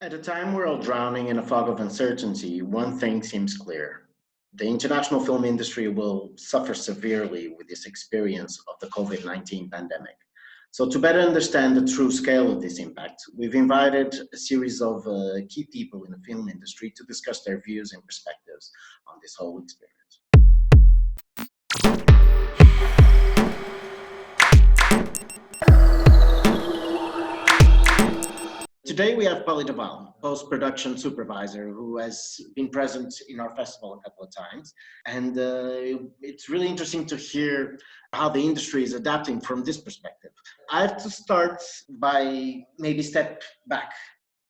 At a time we're all drowning in a fog of uncertainty, one thing seems clear. The international film industry will suffer severely with this experience of the COVID-19 pandemic. So, to better understand the true scale of this impact, we've invited a series of key people in the film industry to discuss their views and perspectives on this whole experience. Today we have Duval, post-production supervisor, who has been present in our festival a couple of times. And it's really interesting to hear how the industry is adapting from this perspective. I have to start by maybe step back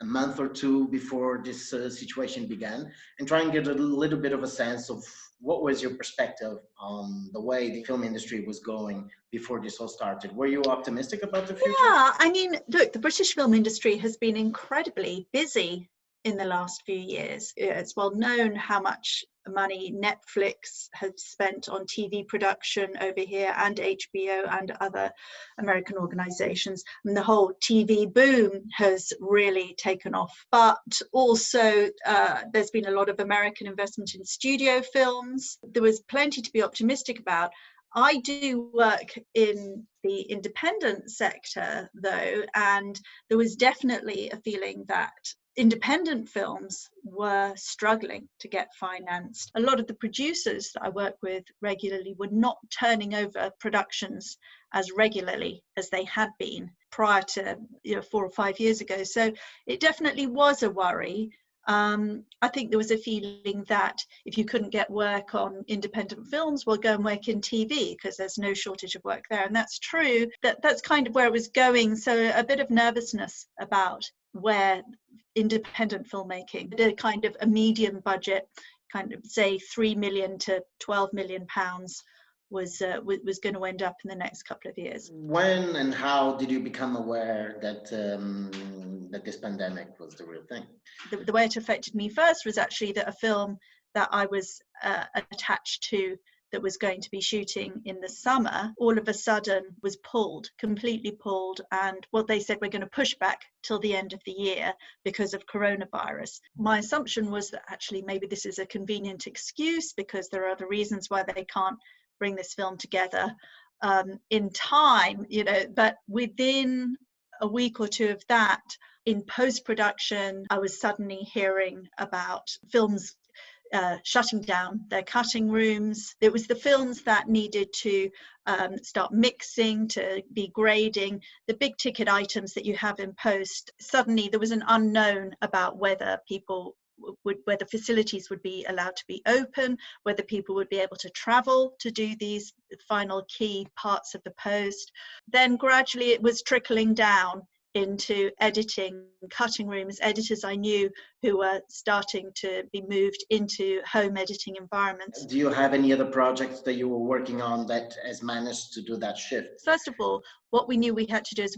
a month or two before this situation began and try and get a little bit of a sense of what was your perspective on the way the film industry was going before this all started. Were you optimistic about the future? Yeah, I mean, look, the British film industry has been incredibly busy in the last few years. It's well known how much money Netflix has spent on TV production over here, and HBO and other American organizations. And the whole TV boom has really taken off. But also there's been a lot of American investment in studio films. There was plenty to be optimistic about. I do work in the independent sector, though, and there was definitely a feeling that independent films were struggling to get financed. A lot of the producers that I work with regularly were not turning over productions as regularly as they had been prior to 4 or 5 years ago. So it definitely was a worry. I think there was a feeling that if you couldn't get work on independent films, well, go and work in TV because there's no shortage of work there. And that's true. That's kind of where it was going. So a bit of nervousness about where independent filmmaking, the kind of a medium budget, kind of say 3 million to 12 million pounds was going to end up in the next couple of years. When and how did you become aware that that this pandemic was the real thing? The way it affected me first was actually that a film that I was attached to that was going to be shooting in the summer, all of a sudden was completely pulled. And what they said, we're going to push back till the end of the year because of coronavirus. My assumption was that actually maybe this is a convenient excuse because there are other reasons why they can't bring this film together in time, but within a week or two of that, in post-production, I was suddenly hearing about films shutting down their cutting rooms. It was the films that needed to start mixing, to be grading, the big ticket items that you have in post. Suddenly there was an unknown about whether facilities would be allowed to be open, whether people would be able to travel to do these final key parts of the post. Then gradually it was trickling down into editing, cutting rooms, editors I knew who were starting to be moved into home editing environments. Do you have any other projects that you were working on that has managed to do that shift? First of all, what we knew we had to do is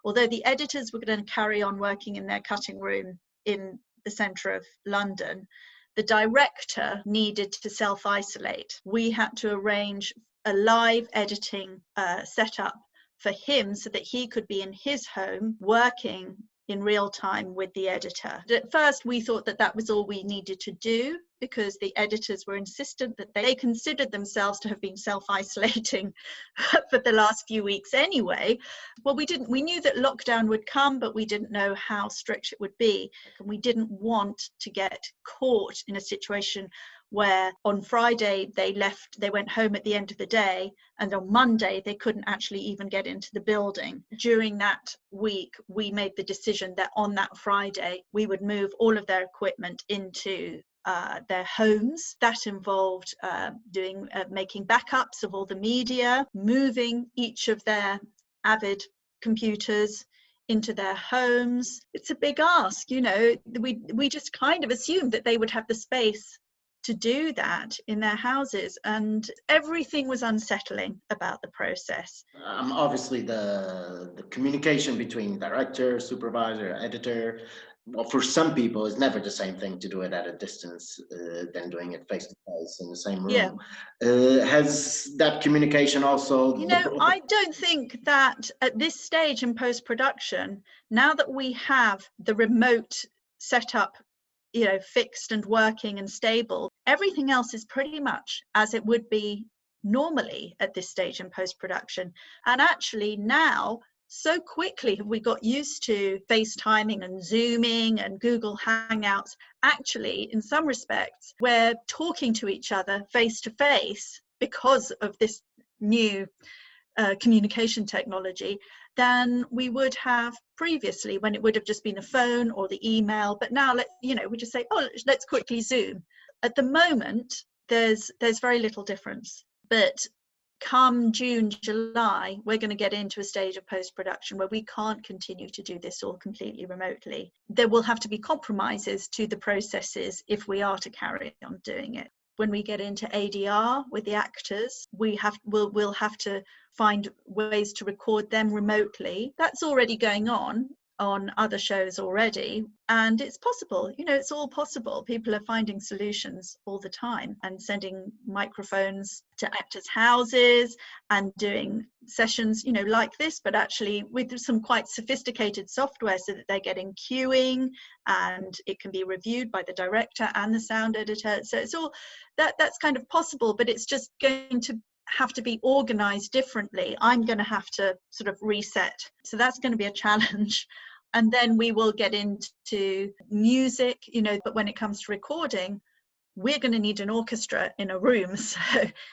although the editors were going to carry on working in their cutting room in the centre of London, the director needed to self-isolate. We had to arrange a live editing setup for him so that he could be in his home working in real time with the editor. At first, we thought that was all we needed to do because the editors were insistent that they considered themselves to have been self-isolating for the last few weeks anyway. Well, we knew that lockdown would come, but we didn't know how strict it would be. And we didn't want to get caught in a situation where on Friday they went home at the end of the day, and on Monday they couldn't actually even get into the building. During that week, we made the decision that on that Friday we would move all of their equipment into their homes. That involved making backups of all the media, moving each of their Avid computers into their homes. It's a big ask, we just kind of assumed that they would have the space to do that in their houses, and everything was unsettling about the process. Obviously the communication between director, supervisor, editor well, for some people, it's never the same thing to do it at a distance than doing it face to face in the same room. Has that communication also? I don't think that at this stage in post-production, now that we have the remote setup, fixed and working and stable, everything else is pretty much as it would be normally at this stage in post-production. And actually now, so quickly have we got used to FaceTiming and Zooming and Google Hangouts. Actually, in some respects, we're talking to each other face to face because of this new communication technology than we would have previously, when it would have just been a phone or the email. But now, we just say, oh, let's quickly Zoom. At the moment, there's very little difference. But come June, July, we're going to get into a stage of post-production where we can't continue to do this all completely remotely. There will have to be compromises to the processes if we are to carry on doing it. When we get into ADR with the actors, we'll have to find ways to record them remotely. That's already going on other shows already, and it's possible. It's all possible. People are finding solutions all the time and sending microphones to actors' houses and doing sessions, like this, but actually with some quite sophisticated software so that they're getting cueing and it can be reviewed by the director and the sound editor. So it's all that's kind of possible, but it's just going to have to be organized differently. I'm going to have to sort of reset. So that's going to be a challenge. And then we will get into music, but when it comes to recording, we're going to need an orchestra in a room. So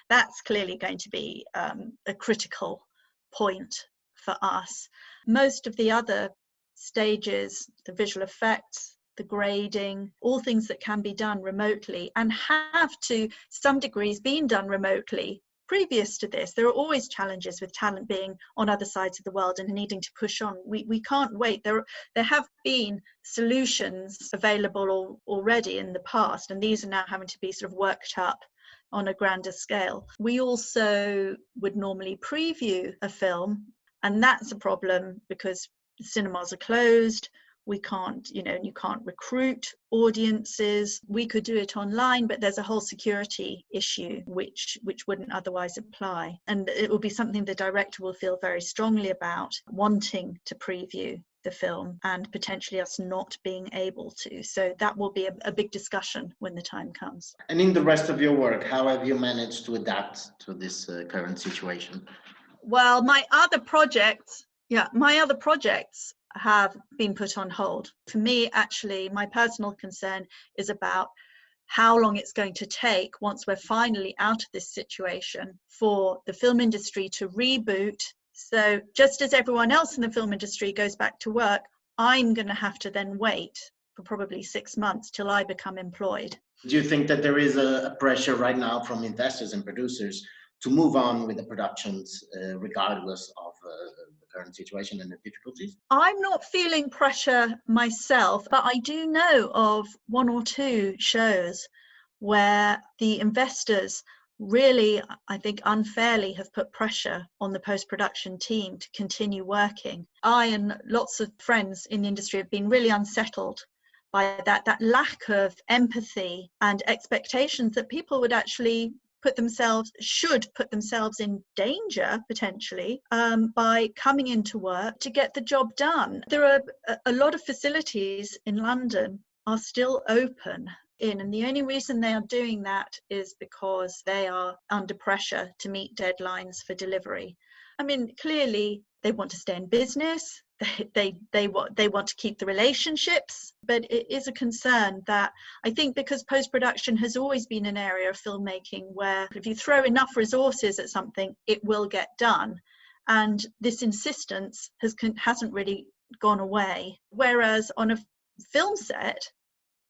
that's clearly going to be a critical point for us. Most of the other stages, the visual effects, the grading, all things that can be done remotely and have to some degrees been done remotely. Previous to this, there are always challenges with talent being on other sides of the world and needing to push on. We can't wait. There have been solutions available already in the past, and these are now having to be sort of worked up on a grander scale. We also would normally preview a film, and that's a problem because the cinemas are closed. We can't, you can't recruit audiences. We could do it online, but there's a whole security issue which wouldn't otherwise apply. And it will be something the director will feel very strongly about, wanting to preview the film and potentially us not being able to. So that will be a big discussion when the time comes. And in the rest of your work, how have you managed to adapt to this current situation? Well, my other projects have been put on hold. For me, actually, my personal concern is about how long it's going to take once we're finally out of this situation for the film industry to reboot. So just as everyone else in the film industry goes back to work, I'm going to have to then wait for probably 6 months till I become employed. Do you think that there is a pressure right now from investors and producers to move on with the productions regardless of the current situation and the difficulties? I'm not feeling pressure myself, but I do know of 1 or 2 shows where the investors really, I think, unfairly have put pressure on the post-production team to continue working. I and lots of friends in the industry have been really unsettled by that lack of empathy and expectations that people would actually should put themselves in danger potentially by coming into work to get the job done. There are a lot of facilities in London are still open and the only reason they are doing that is because they are under pressure to meet deadlines for delivery. I mean, clearly they want to stay in business. They want to keep the relationships, but it is a concern that I think because post-production has always been an area of filmmaking where if you throw enough resources at something, it will get done. And this insistence hasn't really gone away. Whereas on a film set,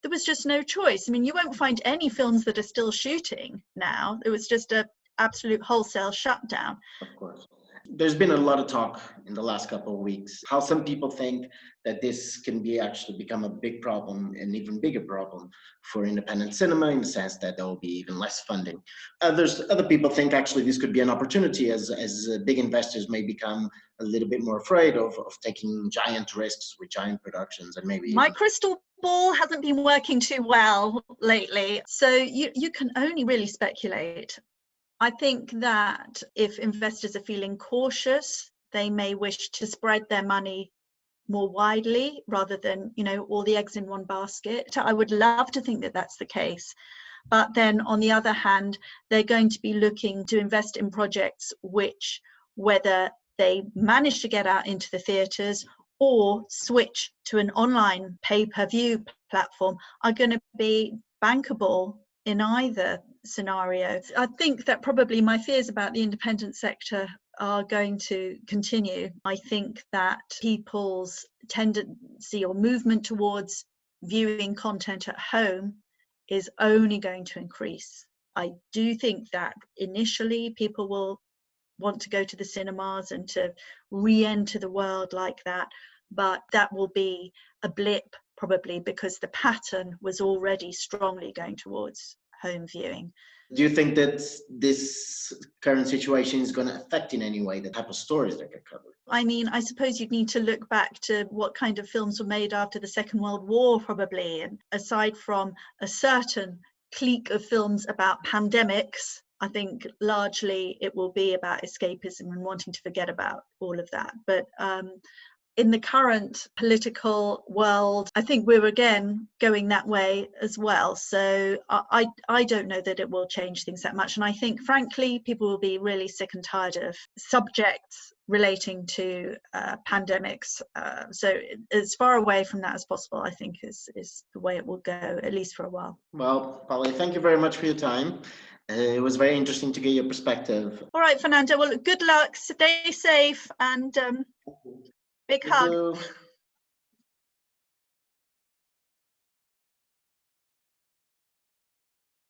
there was just no choice. I mean, you won't find any films that are still shooting now. It was just an absolute wholesale shutdown. Of course. There's been a lot of talk in the last couple of weeks, how some people think that this can be actually become a big problem, an even bigger problem for independent cinema, in the sense that there will be even less funding. Other people think actually this could be an opportunity, as big investors may become a little bit more afraid of taking giant risks with giant productions, and maybe my crystal ball hasn't been working too well lately, so you can only really speculate. I think that if investors are feeling cautious, they may wish to spread their money more widely rather than, all the eggs in one basket. I would love to think that that's the case. But then on the other hand, they're going to be looking to invest in projects which, whether they manage to get out into the theatres or switch to an online pay-per-view platform, are going to be bankable in either scenario. I think that probably my fears about the independent sector are going to continue. I think that people's tendency or movement towards viewing content at home is only going to increase. I do think that initially people will want to go to the cinemas and to re-enter the world like that, but that will be a blip probably, because the pattern was already strongly going towards home viewing. Do you think that this current situation is going to affect in any way the type of stories that get covered? I mean, I suppose you'd need to look back to what kind of films were made after the Second World War, probably. And aside from a certain clique of films about pandemics, I think largely it will be about escapism and wanting to forget about all of that. But in the current political world, I think we're again going that way as well. So I don't know that it will change things that much. And I think, frankly, people will be really sick and tired of subjects relating to pandemics. So as far away from that as possible, I think is the way it will go, at least for a while. Well, Polly, thank you very much for your time. It was very interesting to get your perspective. All right, Fernando. Well, good luck. Stay safe and big hug.